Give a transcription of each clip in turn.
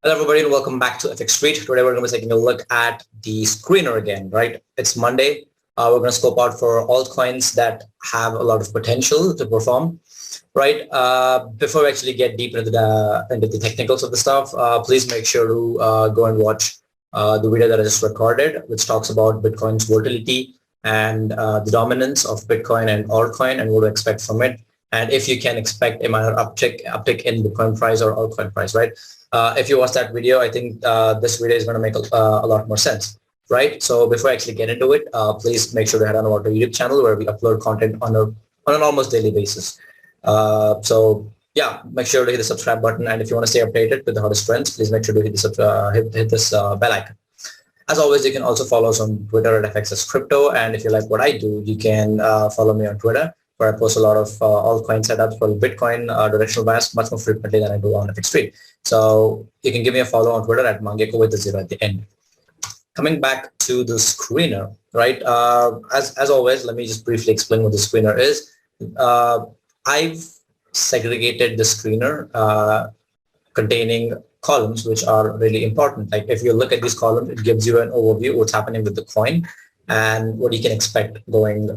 Hello everybody and welcome back to FX Street. Today we're going to be taking a look at the screener again, right? It's Monday. We're going to scope out for altcoins that have a lot of potential to perform, right? Before we actually get deep into the technicals of the stuff, please make sure to go and watch the video that I just recorded, which talks about Bitcoin's volatility and the dominance of Bitcoin and altcoin and what to expect from it. And if you can expect a minor uptick in Bitcoin price or altcoin price, right? If you watch that video, I think this video is going to make a lot more sense, right? So before I actually get into it, please make sure to head on over to our YouTube channel where we upload content on an almost daily basis. So yeah, make sure to hit the subscribe button, and if you want to stay updated with the hottest trends, please make sure to hit this bell icon. As always, you can also follow us on Twitter at FXSCrypto, and if you like what I do, you can follow me on Twitter, where I post a lot of altcoin setups for Bitcoin directional bias much more frequently than I do on FX Street. So you can give me a follow on Twitter at Mangeko with the 0 at the end. Coming back to the screener, right? As always, let me just briefly explain what the screener is. I've segregated the screener containing columns which are really important. Like if you look at these columns, it gives you an overview of what's happening with the coin and what you can expect going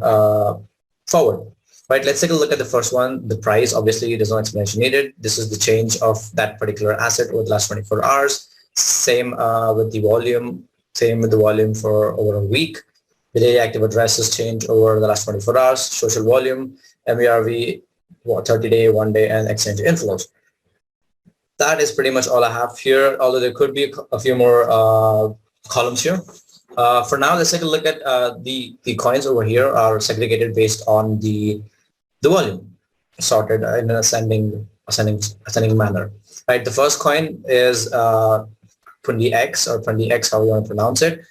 forward. Right, let's take a look at the first one, the price. Obviously, there's no explanation needed. This is the change of that particular asset over the last 24 hours. Same with the volume. Same with the volume for over a week. The daily active addresses change over the last 24 hours. Social volume, MERV, 30-day, 1-day, and exchange inflows. That is pretty much all I have here, although there could be a few more columns here. For now, let's take a look at the coins over here are segregated based on the volume, sorted in an ascending manner. Right, the first coin is 20x or 20x, how you want to pronounce it.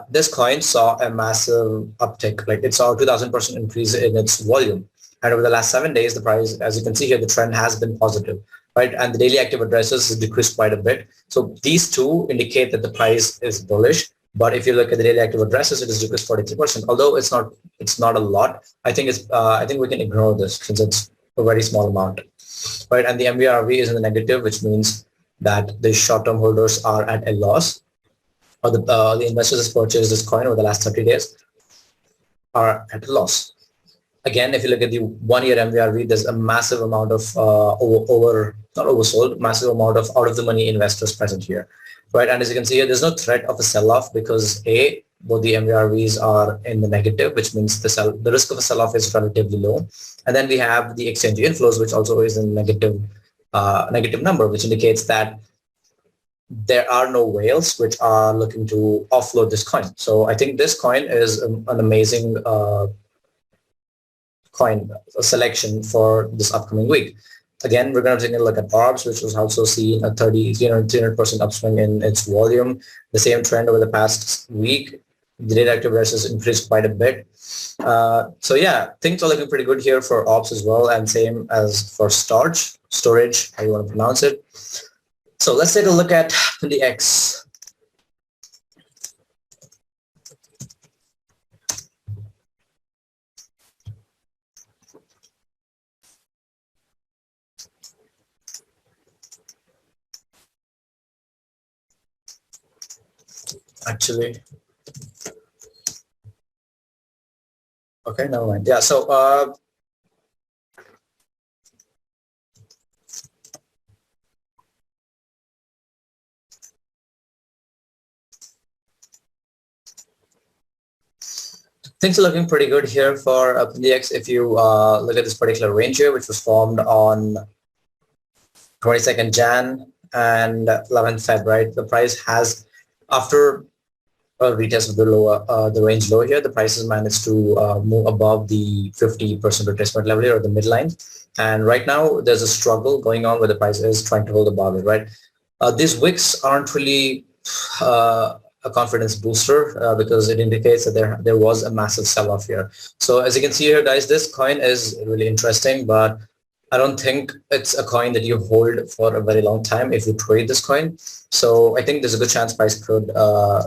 This coin saw a massive uptick, like it saw a 2,000% increase in its volume. And over the last 7 days, the price, as you can see here, the trend has been positive, right? And the daily active addresses has decreased quite a bit. So these two indicate that the price is bullish. But if you look at the daily active addresses, it is decreased 43%. Although it's not a lot. I think we can ignore this since it's a very small amount, right? And the MVRV is in the negative, which means that the short-term holders are at a loss, or the investors that purchased this coin over the last 30 days are at a loss. Again, if you look at the 1-year MVRV, there's a massive amount of not oversold, massive amount of out-of-the-money investors present here. Right, and as you can see here, there's no threat of a sell-off because both the MVRVs are in the negative, which means the risk of a sell-off is relatively low. And then we have the exchange inflows, which also is in negative number, which indicates that there are no whales which are looking to offload this coin. So I think this coin is an amazing coin selection for this upcoming week. Again, we're going to take a look at ORBS, which was also seen a 300% upswing in its volume. The same trend over the past week. The daily active addresses increased quite a bit. So yeah, things are looking pretty good here for ORBS as well, and same as for STORJ, how you want to pronounce it. So let's take a look at the X. Actually, okay, never mind. Yeah, so things are looking pretty good here for PDX. If you look at this particular range here, which was formed on 22nd Jan and 11th Feb, right? The price has, after a retest of the range low here, the price has managed to move above the 50% retracement level here, or the midline. And right now, there's a struggle going on where the price is trying to hold the bargain, right? These wicks aren't really a confidence booster because it indicates that there was a massive sell-off here. So as you can see here, guys, this coin is really interesting, but I don't think it's a coin that you hold for a very long time if you trade this coin. So I think there's a good chance price could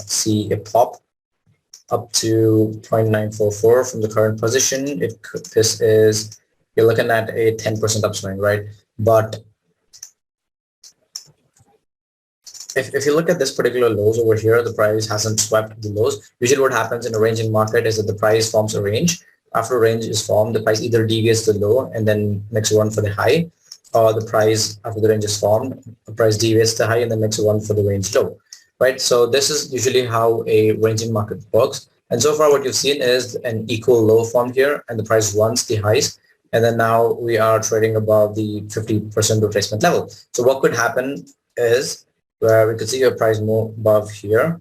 see a pop up to 0.944 from the current position. You're looking at a 10% upswing, right? But if you look at this particular lows over here, the price hasn't swept the lows. Usually what happens in a ranging market is that the price forms a range. After a range is formed, the price either deviates the low and then makes a run for the high, or the price after the range is formed, the price deviates the high and then makes a run for the range low, right? So this is usually how a ranging market works. And so far what you've seen is an equal low formed here and the price runs the highs. And then now we are trading above the 50% retracement level. So what could happen is where we could see your price move above here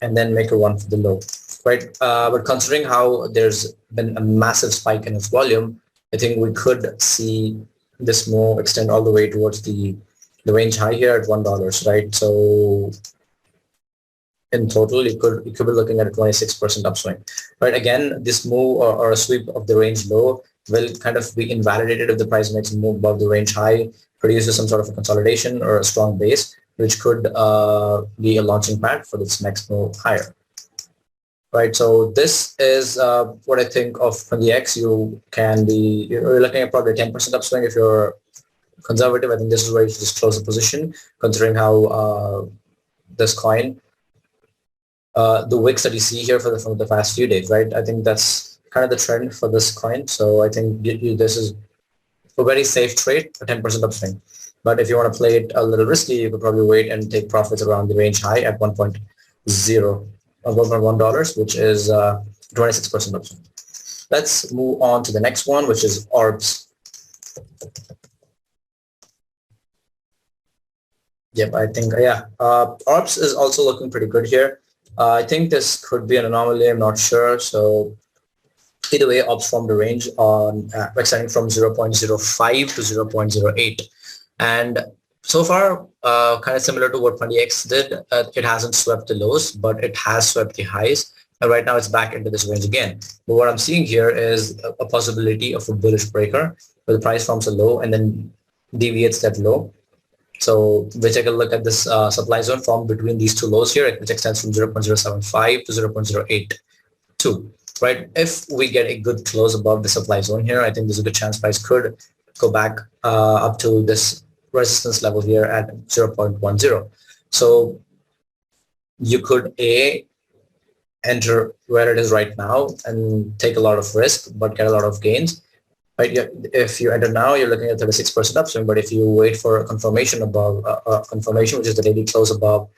and then make a run for the low, right? But considering how there's been a massive spike in its volume, I think we could see this move extend all the way towards the range high here at $1, right? So in total, you could be looking at a 26% upswing, right? Again, this move or a sweep of the range low will kind of be invalidated if the price makes a move above the range high, produces some sort of a consolidation or a strong base, which could be a launching pad for this next move higher. Right, so this is what I think of from the X. You're looking at probably a 10% upswing if you're conservative. I think this is where you should just close the position, considering how this coin, the wicks that you see here for the past few days, right? I think that's kind of the trend for this coin. So I think this is a very safe trade, a 10% upswing. But if you want to play it a little risky, you could probably wait and take profits around the range high at 1.0 of $1.1, which is 26% upswing. Let's move on to the next one, which is ORBS. Yep, I think, yeah, ORBS is also looking pretty good here. I think this could be an anomaly, I'm not sure. So either way, ORBS formed a range on extending from 0.05 to 0.08. And so far, kind of similar to what 20X did, it hasn't swept the lows, but it has swept the highs. And right now it's back into this range again. But what I'm seeing here is a possibility of a bullish breaker where the price forms a low and then deviates that low. So we take a look at this supply zone formed between these two lows here, which extends from 0.075 to 0.082, right? If we get a good close above the supply zone here, I think there's a good chance price could go back up to this resistance level here at 0.10. So you could enter where it is right now and take a lot of risk, but get a lot of gains. Right? If you enter now, you're looking at 36% upswing. But if you wait for a confirmation above confirmation, which is the daily close above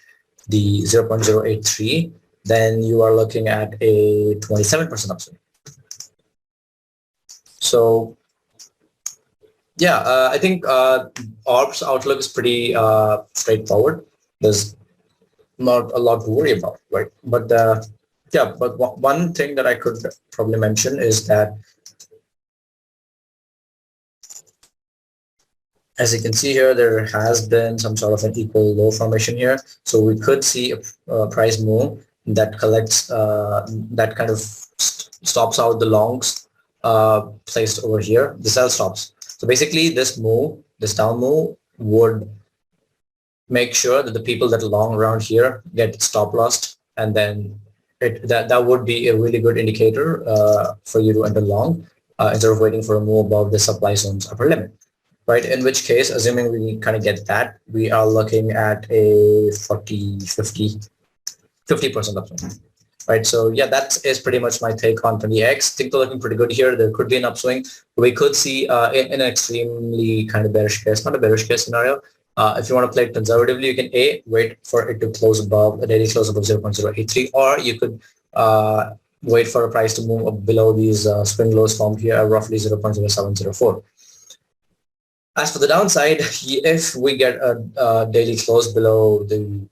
the 0.083, then you are looking at a 27% upswing. So yeah, I think ORBS outlook is pretty straightforward. There's not a lot to worry about, right? But yeah, but one thing that I could probably mention is that, as you can see here, there has been some sort of an equal low formation here. So we could see a price move that collects, that kind of stops out the longs placed over here, the sell stops. So basically this move, this down move would make sure that the people that are long around here get stop lossed, and then that would be a really good indicator for you to enter long instead of waiting for a move above the supply zone's upper limit. Right, in which case, assuming we kind of get that, we are looking at a 50% upswing. Right, so yeah, that is pretty much my take on 20X. Things are looking pretty good here. There could be an upswing. We could see in an extremely kind of bearish case, not a bearish case scenario. If you want to play it conservatively, you can wait for it to close above a daily close above 0.083, or you could wait for a price to move up below these swing lows formed here, roughly 0.0704. As for the downside, if we get a daily close below the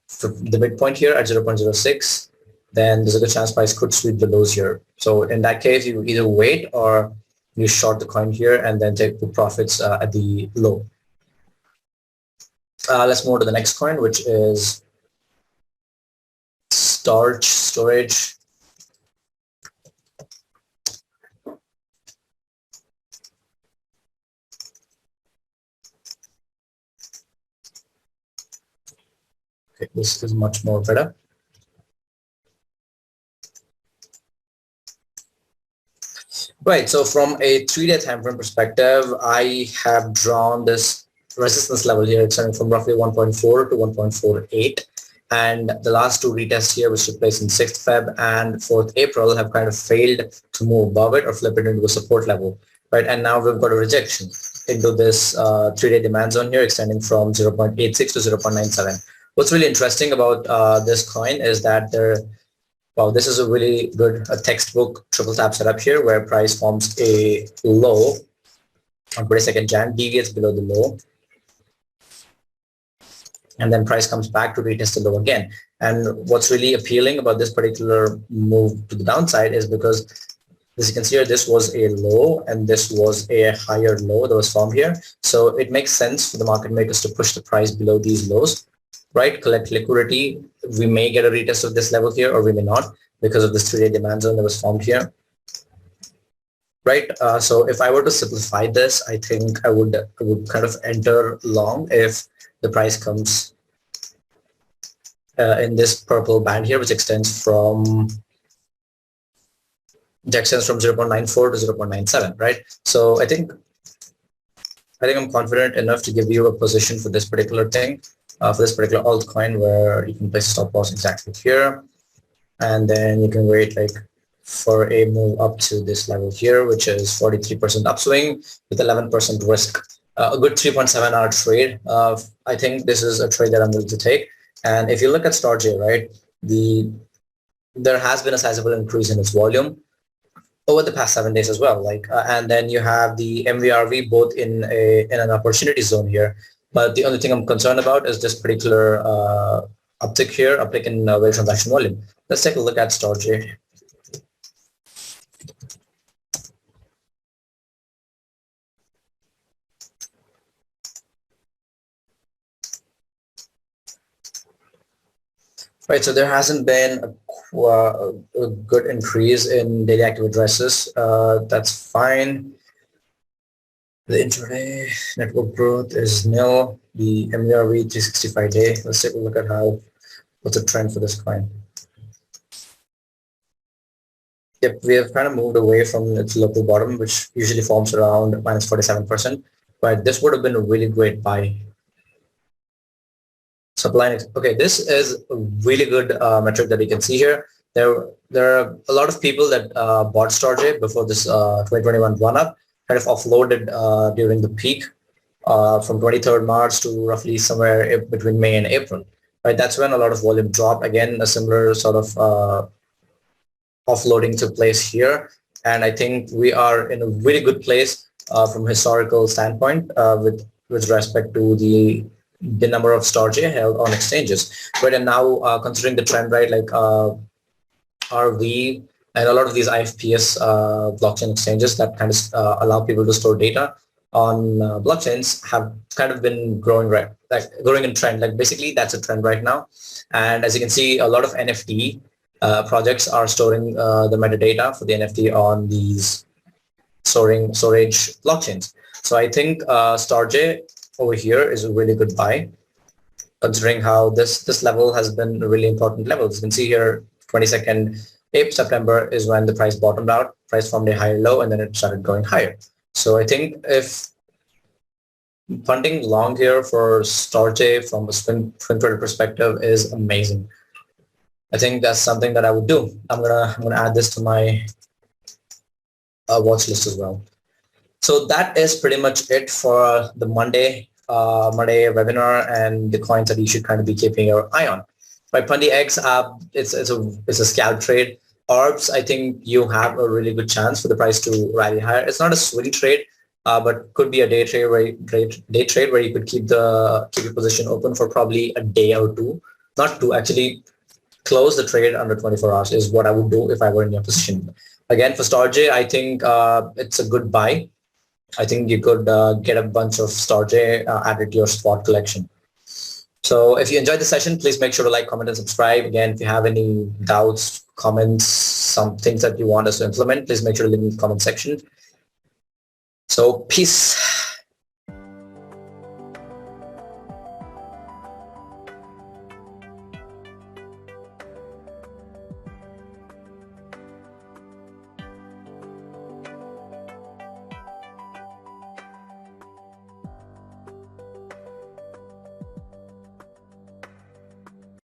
midpoint here at 0.06, then there's a good chance price could sweep the lows here. So in that case, you either wait or you short the coin here and then take the profits at the low. Let's move to the next coin, which is STORJ. Okay, this is much more better. Right, so from a 3-day time frame perspective, I have drawn this resistance level here extending from roughly 1.4 to 1.48. And the last two retests here, which took place in 6th Feb and 4th April, have kind of failed to move above it or flip it into a support level, right? And now we've got a rejection into this 3-day demand zone here, extending from 0.86 to 0.97. What's really interesting about this coin is that this is a really good textbook triple tap setup here, where price forms a low on 22nd Jan, deviates below the low, and then price comes back to retest the low again. And what's really appealing about this particular move to the downside is because, as you can see here, this was a low and this was a higher low that was formed here. So it makes sense for the market makers to push the price below these lows, right? Collect liquidity. We may get a retest of this level here, or we may not, because of this 3-day demand zone that was formed here, right? So if I were to simplify this, I think I would kind of enter long if the price comes in this purple band here, which extends from 0.94 to 0.97, right? So I think I'm confident enough to give you a position for this particular thing, for this particular altcoin, where you can place a stop loss exactly here, and then you can wait like for a move up to this level here, which is 43% upswing with 11% risk. A good 3.7-hour trade. I think this is a trade that I'm willing to take. And if you look at STORJ, right, there has been a sizable increase in its volume over the past 7 days as well. And then you have the MVRV both in an opportunity zone here. But the only thing I'm concerned about is this particular uptick in value transaction volume. Let's take a look at STORJ. Right, so there hasn't been a good increase in daily active addresses. That's fine. The intraday network growth is nil. The MVRV 365-day. Let's take a look at what's the trend for this coin. Yep, we have kind of moved away from its local bottom, which usually forms around minus 47%. But this would have been a really great buy. Supply. Okay, this is a really good metric that we can see here. There are a lot of people that bought STORJ before this 2021 run-up, kind of offloaded during the peak from 23rd March to roughly somewhere between May and April. Right, that's when a lot of volume dropped. Again, a similar sort of offloading took place here, and I think we are in a really good place from a historical standpoint with respect to the number of STORJ held on exchanges. But and now considering the trend, right, like RV and a lot of these IFPS blockchain exchanges that kind of allow people to store data on blockchains have kind of been growing, right, like growing in trend. Like basically that's a trend right now. And as you can see, a lot of NFT projects are storing the metadata for the NFT on these storage blockchains. So I think STORJ over here is a really good buy, considering how this level has been a really important level. As you can see here, 22nd September is when the price bottomed out. Price formed a higher low, and then it started going higher. So I think if funding long here for STORJ from a swing trader perspective is amazing. I think that's something that I would do. I'm gonna add this to my watch list as well. So that is pretty much it for the Monday webinar and the coins that you should kind of be keeping your eye on. By Pundi X, it's a scalp trade. ORBS, I think you have a really good chance for the price to rally higher. It's not a swing trade, but could be a day trade where you could keep your position open for probably a day or two. Not two, actually. Close the trade under 24 hours is what I would do if I were in your position. Again, for STORJ, I think it's a good buy. I think you could get a bunch of STORJ added to your spot collection. So if you enjoyed the session, please make sure to like, comment, and subscribe. Again, if you have any doubts, comments, some things that you want us to implement, please make sure to leave in the comment section. So peace.